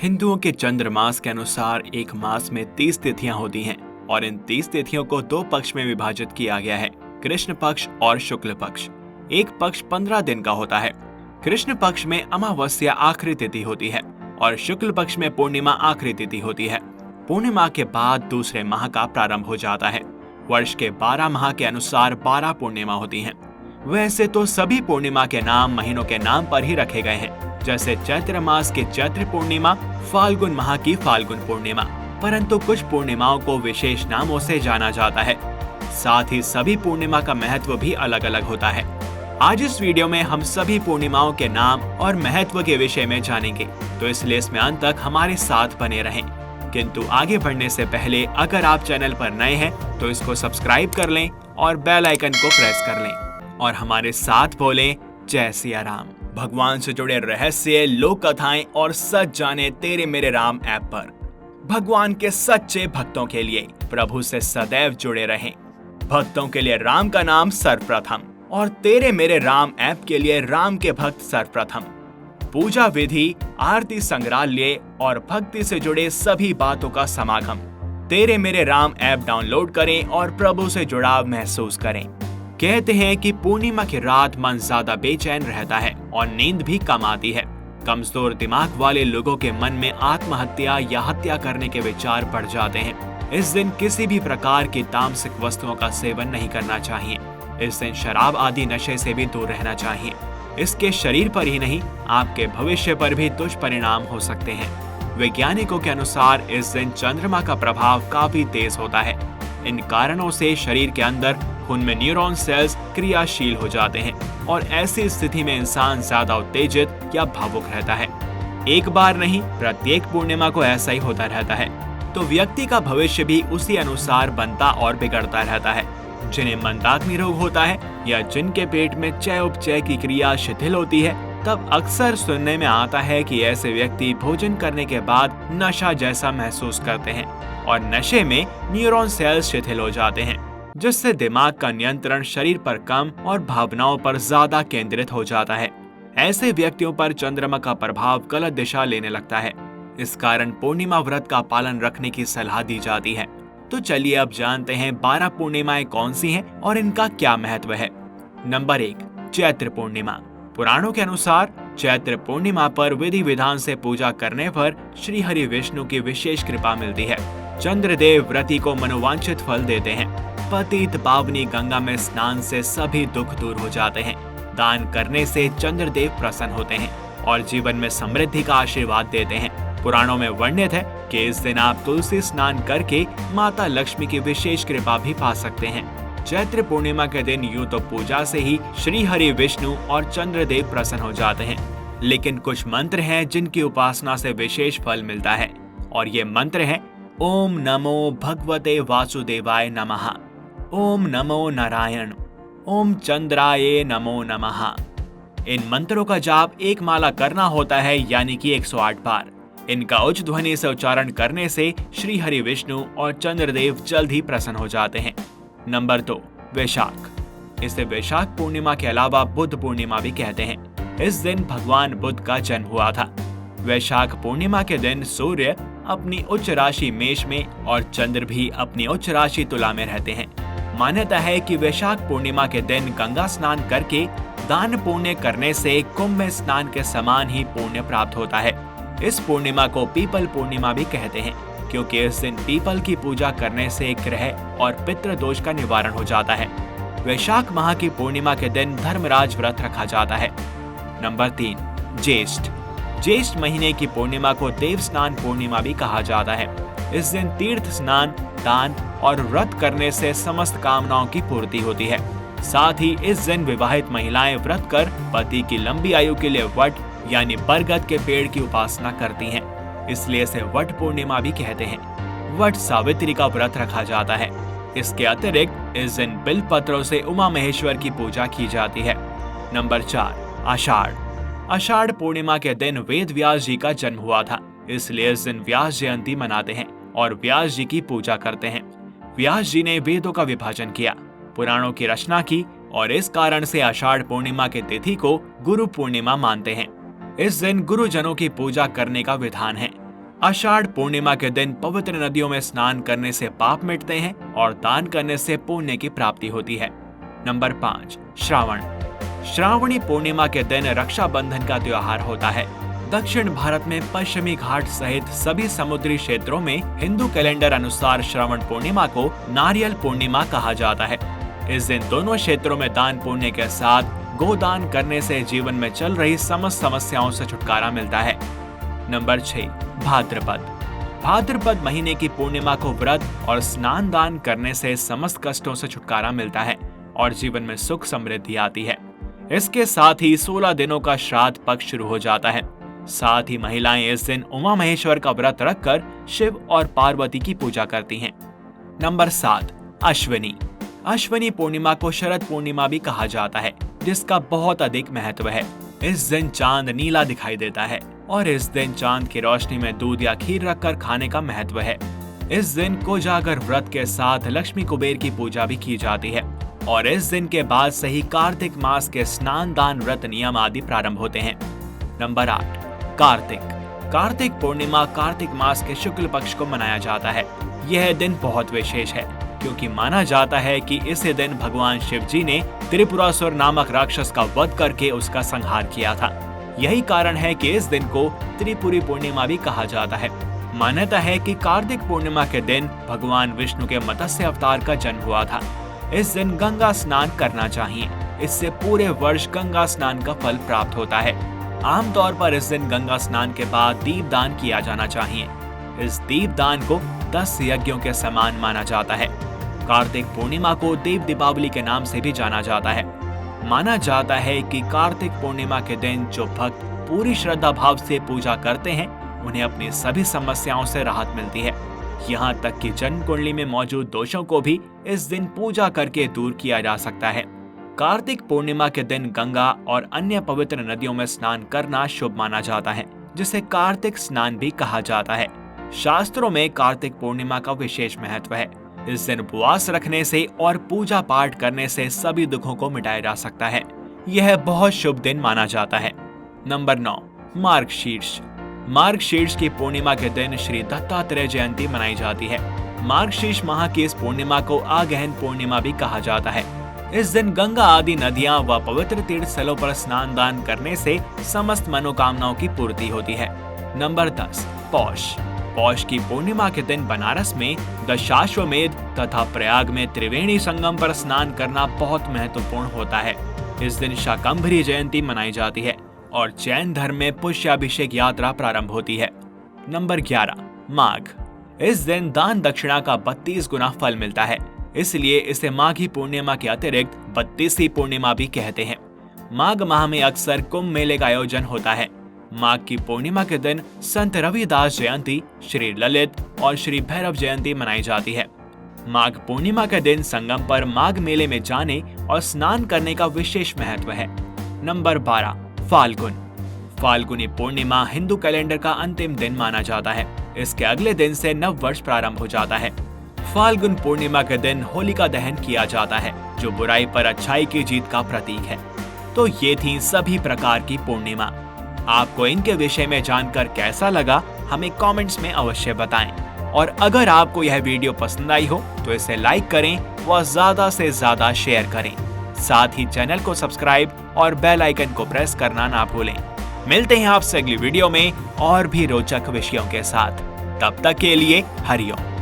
हिंदुओं के चंद्रमास के अनुसार एक मास में 30 तिथियां होती हैं और इन 30 तिथियों को दो पक्ष में विभाजित किया गया है, कृष्ण पक्ष और शुक्ल पक्ष। एक पक्ष 15 दिन का होता है। कृष्ण पक्ष में अमावस्या आखिरी तिथि होती है और शुक्ल पक्ष में पूर्णिमा आखिरी तिथि होती है। पूर्णिमा के बाद दूसरे माह का प्रारंभ हो जाता है। वर्ष के 12 माह के अनुसार 12 पूर्णिमा होती हैं। वैसे तो सभी पूर्णिमा के नाम महीनों के नाम पर ही रखे गए हैं, जैसे चैत्र मास की चैत्र पूर्णिमा, फाल्गुन माह की फाल्गुन पूर्णिमा, परंतु कुछ पूर्णिमाओं को विशेष नामों से जाना जाता है। साथ ही सभी पूर्णिमा का महत्व भी अलग अलग होता है। आज इस वीडियो में हम सभी पूर्णिमाओं के नाम और महत्व के विषय में जानेंगे, तो इसलिए इसमें अंत तक हमारे साथ बने रहें। किंतु आगे बढ़ने से पहले अगर आप चैनल पर नए हैं तो इसको सब्सक्राइब कर लें और बेल आइकन को प्रेस कर लें और हमारे साथ बोलें जय सिया राम। भगवान से जुड़े रहस्य, लोक कथाएं और सच जाने तेरे मेरे राम ऐप पर। भगवान के सच्चे भक्तों के लिए प्रभु से सदैव जुड़े रहें। भक्तों के लिए राम का नाम सर्वप्रथम और तेरे मेरे राम ऐप के लिए राम के भक्त सर्वप्रथम। पूजा विधि, आरती संग्रहालय और भक्ति से जुड़े सभी बातों का समागम। तेरे मेरे राम ऐप डाउनलोड करें और प्रभु से जुड़ाव महसूस करें। कहते हैं कि पूर्णिमा की रात मन ज्यादा बेचैन रहता है और नींद भी कम आती है। कमजोर दिमाग वाले लोगों के मन में आत्महत्या या हत्या करने के विचार बढ़ जाते हैं। इस दिन किसी भी प्रकार की तामसिक वस्तुओं का सेवन नहीं करना चाहिए। इस दिन शराब आदि नशे से भी दूर रहना चाहिए। इसके शरीर पर ही नहीं, आपके भविष्य पर भी दुष्परिणाम हो सकते हैं। वैज्ञानिकों के अनुसार इस दिन चंद्रमा का प्रभाव काफी तेज होता है। इन कारणों से शरीर के अंदर खून में न्यूरॉन सेल्स क्रियाशील हो जाते हैं और ऐसी स्थिति में इंसान ज्यादा उत्तेजित या भावुक रहता है। एक बार नहीं, प्रत्येक पूर्णिमा को ऐसा ही होता रहता है, तो व्यक्ति का भविष्य भी उसी अनुसार बनता और बिगड़ता रहता है। जिन्हें मंदाग्नि रोग होता है या जिनके पेट में चय उपचय की क्रिया शिथिल होती है, तब अक्सर सुनने में आता है कि ऐसे व्यक्ति भोजन करने के बाद नशा जैसा महसूस करते हैं और नशे में न्यूरॉन सेल्स शिथिल हो जाते हैं, जिससे दिमाग का नियंत्रण शरीर पर कम और भावनाओं पर ज्यादा केंद्रित हो जाता है। ऐसे व्यक्तियों पर चंद्रमा का प्रभाव गलत दिशा लेने लगता है। इस कारण पूर्णिमा व्रत का पालन रखने की सलाह दी जाती है। तो चलिए अब जानते हैं 12 पूर्णिमाएं कौन सी हैं और इनका क्या महत्व है। नंबर 1, चैत्र पूर्णिमा। पुराणों के अनुसार चैत्र पूर्णिमा पर विधि विधान से पूजा करने पर श्री हरि विष्णु की विशेष कृपा मिलती है। चंद्रदेव व्रती को मनोवांछित फल देते हैं। पतित पावनी गंगा में स्नान से सभी दुख दूर हो जाते हैं। दान करने से चंद्रदेव प्रसन्न होते हैं और जीवन में समृद्धि का आशीर्वाद देते हैं। पुराणों में वर्णित है कि इस दिन आप तुलसी स्नान करके माता लक्ष्मी की विशेष कृपा भी पा सकते हैं। चैत्र पूर्णिमा के दिन यूं तो पूजा से ही श्री हरि विष्णु और चंद्रदेव प्रसन्न हो जाते हैं, लेकिन कुछ मंत्र हैं जिनकी उपासना से विशेष फल मिलता है और ये मंत्र है: ओम नमो भगवते वासुदेवाय नमः, ओम नमो नारायण, ओम चंद्राय नमो नमः। इन मंत्रों का जाप एक माला करना होता है, यानी कि 108 बार। इनका उच्च ध्वनि से उच्चारण करने से श्री हरि विष्णु और चंद्रदेव जल्द ही प्रसन्न हो जाते हैं। नंबर 2, वैशाख। इसे वैशाख पूर्णिमा के अलावा बुद्ध पूर्णिमा भी कहते हैं। इस दिन भगवान बुद्ध का जन्म हुआ था। वैशाख पूर्णिमा के दिन सूर्य अपनी उच्च राशि मेष में और चंद्र भी अपनी उच्च राशि तुला में रहते हैं। मान्यता है कि वैशाख पूर्णिमा के दिन गंगा स्नान करके दान पुण्य करने से कुंभ में स्नान के समान ही पुण्य प्राप्त होता है। इस पूर्णिमा को पीपल पूर्णिमा भी कहते हैं, क्योंकि इस दिन पीपल की पूजा करने से ग्रह और पितृ दोष का निवारण हो जाता है। वैशाख माह की पूर्णिमा के दिन धर्मराज व्रत रखा जाता है। नंबर 3, ज्येष्ठ। ज्येष्ठ महीने की पूर्णिमा को देव स्नान पूर्णिमा भी कहा जाता है। इस दिन तीर्थ स्नान, दान और व्रत करने से समस्त कामनाओं की पूर्ति होती है। साथ ही इस दिन विवाहित महिलाएं व्रत कर पति की लंबी आयु के लिए वट यानी बरगद के पेड़ की उपासना करती हैं। इसलिए इसे वट पूर्णिमा भी कहते हैं। वट सावित्री का व्रत रखा जाता है। इसके अतिरिक्त इस दिन बिल पत्रों से उमा महेश्वर की पूजा की जाती है। नंबर 4, आषाढ़। आषाढ़ पूर्णिमा के दिन वेद व्यास जी का जन्म हुआ था, इसलिए इस दिन व्यास जयंती मनाते हैं और व्यास जी की पूजा करते हैं। व्यास जी ने वेदों का विभाजन किया, पुराणों की रचना की और इस कारण से आषाढ़ पूर्णिमा की तिथि को गुरु पूर्णिमा मानते हैं। इस दिन गुरुजनों की पूजा करने का विधान है। आषाढ़ पूर्णिमा के दिन पवित्र नदियों में स्नान करने से पाप मिटते हैं और दान करने से पुण्य की प्राप्ति होती है। नंबर 5, श्रावण। श्रावणी पूर्णिमा के दिन रक्षाबंधन का त्योहार होता है। दक्षिण भारत में पश्चिमी घाट सहित सभी समुद्री क्षेत्रों में हिंदू कैलेंडर अनुसार श्रावण पूर्णिमा को नारियल पूर्णिमा कहा जाता है। इस दिन दोनों क्षेत्रों में दान पुण्य के साथ गोदान करने से जीवन में चल रही समस्त समस्याओं से छुटकारा मिलता है। नंबर 6, भाद्रपद। भाद्रपद महीने की पूर्णिमा को व्रत और स्नान दान करने से समस्त कष्टों से छुटकारा मिलता है और जीवन में सुख समृद्धि आती है। इसके साथ ही 16 दिनों का श्राद्ध पक्ष शुरू हो जाता है। साथ ही महिलाएं इस दिन उमा महेश्वर का व्रत रखकर शिव और पार्वती की पूजा करती हैं। नंबर 7, अश्विनी। अश्विनी पूर्णिमा को शरद पूर्णिमा भी कहा जाता है, जिसका बहुत अधिक महत्व है। इस दिन चांद नीला दिखाई देता है और इस दिन चांद की रोशनी में दूध या खीर रखकर खाने का महत्व है। इस दिन कोजागर व्रत के साथ लक्ष्मी कुबेर की पूजा भी की जाती है और इस दिन के बाद से ही कार्तिक मास के स्नान दान व्रत नियम आदि प्रारंभ होते हैं। नंबर 8, कार्तिक। कार्तिक पूर्णिमा कार्तिक मास के शुक्ल पक्ष को मनाया जाता है। यह दिन बहुत विशेष है क्योंकि माना जाता है कि इसी दिन भगवान शिव जी ने त्रिपुरासुर नामक राक्षस का वध करके उसका संहार किया था। यही कारण है कि इस दिन को त्रिपुरी पूर्णिमा भी कहा जाता है। मान्यता है कि कार्तिक पूर्णिमा के दिन भगवान विष्णु के मत्स्य अवतार का जन्म हुआ था। इस दिन गंगा स्नान करना चाहिए। इससे पूरे वर्ष गंगा स्नान का फल प्राप्त होता है। आमतौर पर इस दिन गंगा स्नान के बाद दीपदान किया जाना चाहिए। इस दीपदान को 10 यज्ञों के समान माना जाता है। कार्तिक पूर्णिमा को देव दीपावली के नाम से भी जाना जाता है। माना जाता है कि कार्तिक पूर्णिमा के दिन जो भक्त पूरी श्रद्धा भाव से पूजा करते हैं उन्हें अपनी सभी समस्याओं से राहत मिलती है। यहाँ तक कि जन्म कुंडली में मौजूद दोषों को भी इस दिन पूजा करके दूर किया जा सकता है। कार्तिक पूर्णिमा के दिन गंगा और अन्य पवित्र नदियों में स्नान करना शुभ माना जाता है, जिसे कार्तिक स्नान भी कहा जाता है। शास्त्रों में कार्तिक पूर्णिमा का विशेष महत्व है। इस दिन उपवास रखने से और पूजा पाठ करने से सभी दुखों को मिटाया जा सकता है। यह बहुत शुभ दिन माना जाता है। नंबर 9, मार्गशीर्ष। मार्गशीर्ष की पूर्णिमा के दिन श्री दत्तात्रेय जयंती मनाई जाती है। मार्गशीर्ष माह की इस पूर्णिमा को आगहन पूर्णिमा भी कहा जाता है। इस दिन गंगा आदि नदियां व पवित्र तीर्थ स्थलों पर स्नान दान करने से समस्त मनोकामनाओं की पूर्ति होती है। नंबर 10, पौष। पौष की पूर्णिमा के दिन बनारस में दशाश्वमेध तथा प्रयाग में त्रिवेणी संगम पर स्नान करना बहुत महत्वपूर्ण होता है। इस दिन शाकंभरी जयंती मनाई जाती है और जैन धर्म में पुष्याभिषेक यात्रा प्रारंभ होती है। नंबर 11, माघ। इस दिन दान दक्षिणा का 32 गुना फल मिलता है, इसलिए इसे माघी पूर्णिमा के अतिरिक्त 32वीं पूर्णिमा भी कहते हैं। माघ माह में अक्सर कुंभ मेले का आयोजन होता है। माघ की पूर्णिमा के दिन संत रविदास जयंती, श्री ललित और श्री भैरव जयंती मनाई जाती है। माघ पूर्णिमा के दिन संगम पर माघ मेले में जाने और स्नान करने का विशेष महत्व है। नंबर 12, फाल्गुन। फाल्गुनी पूर्णिमा हिंदू कैलेंडर का अंतिम दिन माना जाता है। इसके अगले दिन से नव वर्ष प्रारंभ हो जाता है। फाल्गुन पूर्णिमा के दिन होलिका दहन किया जाता है, जो बुराई पर अच्छाई की जीत का प्रतीक है। तो ये थी सभी प्रकार की पूर्णिमा। आपको इनके विषय में जानकर कैसा लगा हमें कमेंट्स में अवश्य बताएं। और अगर आपको यह वीडियो पसंद आई हो तो इसे लाइक करें व ज्यादा से ज्यादा शेयर करें। साथ ही चैनल को सब्सक्राइब और बेल आइकन को प्रेस करना ना भूलें। मिलते हैं आपसे अगली वीडियो में और भी रोचक विषयों के साथ। तब तक के लिए हरिओम।